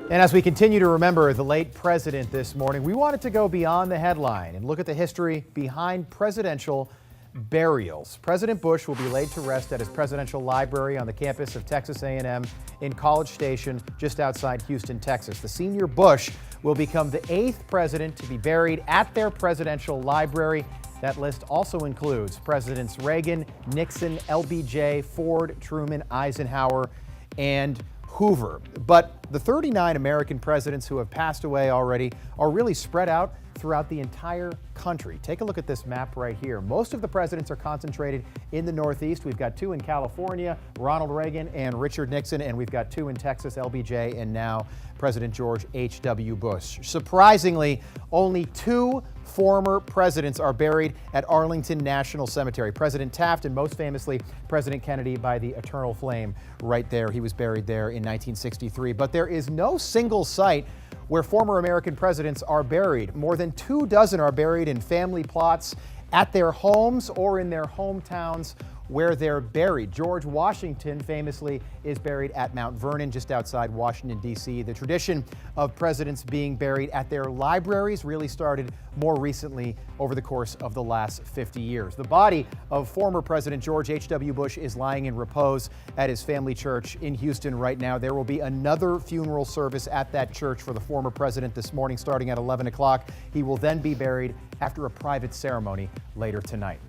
And as we continue to remember the late president this morning, we wanted to go beyond the headline and look at the history behind presidential burials. President Bush will be laid to rest at his presidential library on the campus of Texas A&M in College Station, just outside Houston, Texas. The senior Bush will become the 8th president to be buried at their presidential library. That list also includes Presidents Reagan, Nixon, LBJ, Ford, Truman, Eisenhower, and Hoover. But the 39 American presidents who have passed away already are really spread out throughout the entire country. Take a look at this map right here. Most of the presidents are concentrated in the Northeast. We've got 2 in California, Ronald Reagan and Richard Nixon, and we've got 2 in Texas, LBJ, and now President George H.W. Bush. Surprisingly, only 2 former presidents are buried at Arlington National Cemetery. President Taft and most famously President Kennedy by the eternal flame right there. He was buried there in 1963. But there is no single site where former American presidents are buried. More than 24 are buried in family plots at their homes or in their hometowns where they're buried. George Washington famously is buried at Mount Vernon, just outside Washington, D.C. The tradition of presidents being buried at their libraries really started more recently over the course of the last 50 years. The body of former President George H.W. Bush is lying in repose at his family church in Houston right now. There will be another funeral service at that church for the former president this morning starting at 11 o'clock. He will then be buried after a private ceremony later tonight.